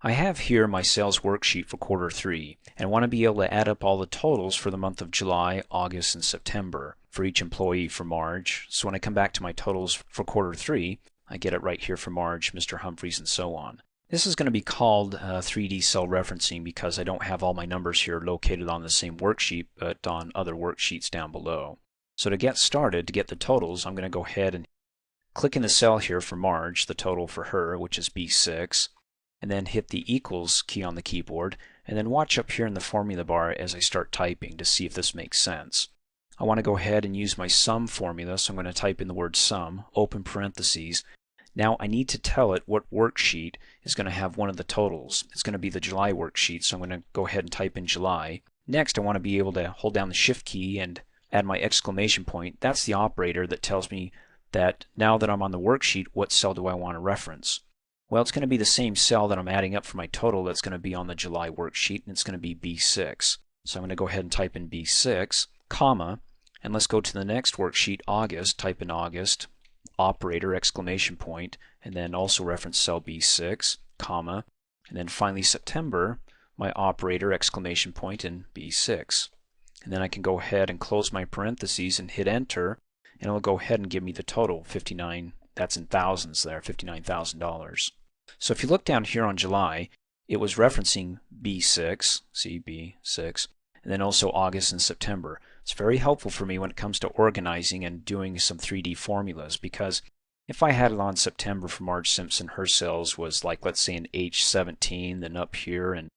I have here my sales worksheet for quarter 3 and want to be able to add up all the totals for the month of July, August, and September for each employee for March. So when I come back to my totals for quarter 3, I get it right here for March, Mr. Humphreys, and so on. This is going to be called 3D cell referencing because I don't have all my numbers here located on the same worksheet but on other worksheets down below. So to get started, to get the totals, I'm going to go ahead and click in the cell here for Marge, the total for her, which is B6, and then hit the equals key on the keyboard, and then watch up here in the formula bar as I start typing to see if this makes sense. I want to go ahead and use my sum formula, so I'm going to type in the word sum, open parentheses. Now I need to tell it what worksheet is going to have one of the totals. It's going to be the July worksheet, so I'm going to go ahead and type in July. Next, I want to be able to hold down the Shift key and add my exclamation point. That's the operator that tells me that now that I'm on the worksheet, what cell do I want to reference? Well, it's going to be the same cell that I'm adding up for my total that's going to be on the July worksheet, and it's going to be B6. So I'm going to go ahead and type in B6, comma, and let's go to the next worksheet, August. Type in August, operator, exclamation point, and then also reference cell B6, comma, and then finally September, my operator, exclamation point, and B6. And then I can go ahead and close my parentheses and hit enter, and it'll go ahead and give me the total, 59, that's in thousands there, $59,000. So if you look down here on July, it was referencing B6, see B6, and then also August and September. It's very helpful for me when it comes to organizing and doing some 3D formulas, because if I had it on September for Marge Simpson, her cells was like, let's say, an H17, then up here, and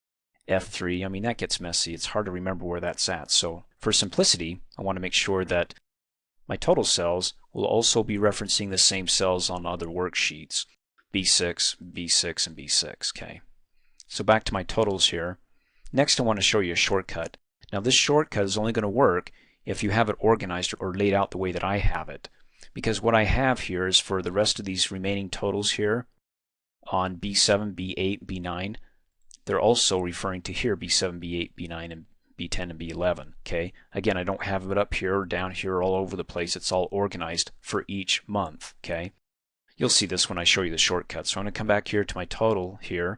F3, I mean, that gets messy. It's hard to remember where that's at. So for simplicity, I want to make sure that my total cells will also be referencing the same cells on other worksheets, B6, B6, and B6. Okay. So back to my totals here. Next, I want to show you a shortcut. Now this shortcut is only going to work if you have it organized or laid out the way that I have it. Because what I have here is for the rest of these remaining totals here on B7, B8, B9, they're also referring to here B7, B8, B9, and B10 and B11. Okay. Again, I don't have it up here or down here or all over the place. It's all organized for each month. Okay. You'll see this when I show you the shortcut. So I'm going to come back here to my total here,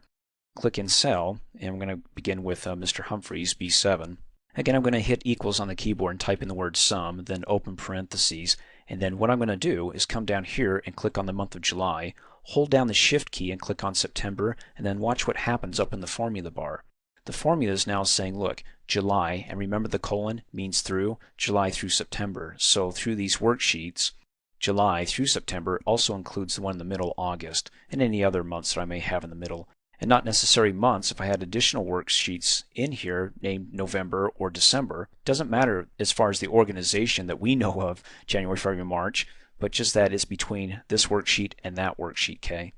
click in cell, and I'm going to begin with Mr. Humphreys, B7. Again, I'm going to hit equals on the keyboard and type in the word sum, then open parentheses, and then what I'm going to do is come down here and click on the month of July, hold down the Shift key and click on September, and then watch what happens up in the formula bar. The formula is now saying, look, July, and remember the colon means through, July through September. So through these worksheets, July through September also includes the one in the middle, August, and any other months that I may have in the middle. And not necessarily months. If I had additional worksheets in here named November or December, doesn't matter as far as the organization that we know of, January, February, March, but just that it's between this worksheet and that worksheet, okay?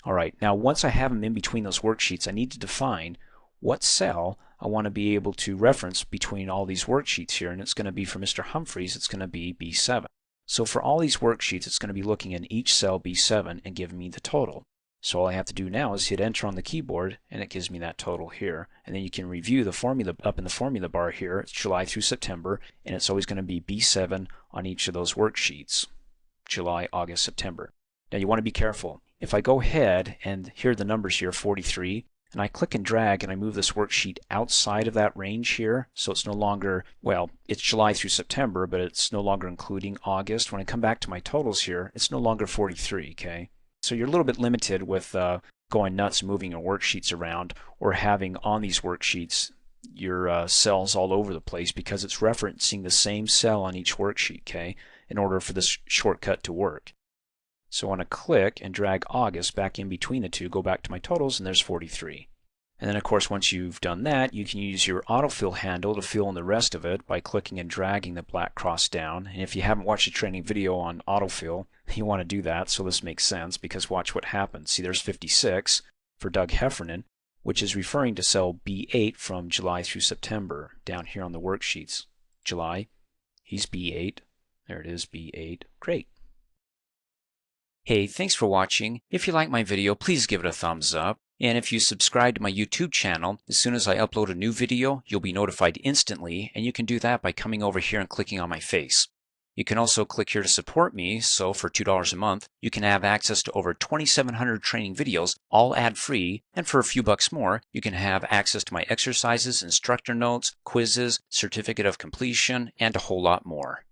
All right, now once I have them in between those worksheets, I need to define what cell I want to be able to reference between all these worksheets here, and it's going to be for Mr. Humphreys, it's going to be B7. So for all these worksheets, it's going to be looking in each cell B7 and giving me the total. So all I have to do now is hit enter on the keyboard, and it gives me that total here. And then you can review the formula up in the formula bar here. It's July through September, and it's always going to be B7 on each of those worksheets, July, August, September. Now you want to be careful. If I go ahead and here are the numbers here, 43, and I click and drag and I move this worksheet outside of that range here, so it's no longer, well, it's July through September, but it's no longer including August. When I come back to my totals here, it's no longer 43, okay? So you're a little bit limited with going nuts, moving your worksheets around, or having on these worksheets your cells all over the place, because it's referencing the same cell on each worksheet, okay, in order for this shortcut to work. So I want to click and drag August back in between the two, go back to my totals, and there's 43. And then of course once you've done that, you can use your autofill handle to fill in the rest of it by clicking and dragging the black cross down. And if you haven't watched a training video on autofill, you want to do that, so this makes sense, because watch what happens. See, there's 56 for Doug Heffernan, which is referring to cell B8 from July through September down here on the worksheets. July, he's B8. There it is, B8. Great. Hey, thanks for watching. If you like my video, please give it a thumbs up. And if you subscribe to my YouTube channel, as soon as I upload a new video, you'll be notified instantly, and you can do that by coming over here and clicking on my face. You can also click here to support me, so for $2 a month, you can have access to over 2,700 training videos, all ad-free, and for a few bucks more, you can have access to my exercises, instructor notes, quizzes, certificate of completion, and a whole lot more.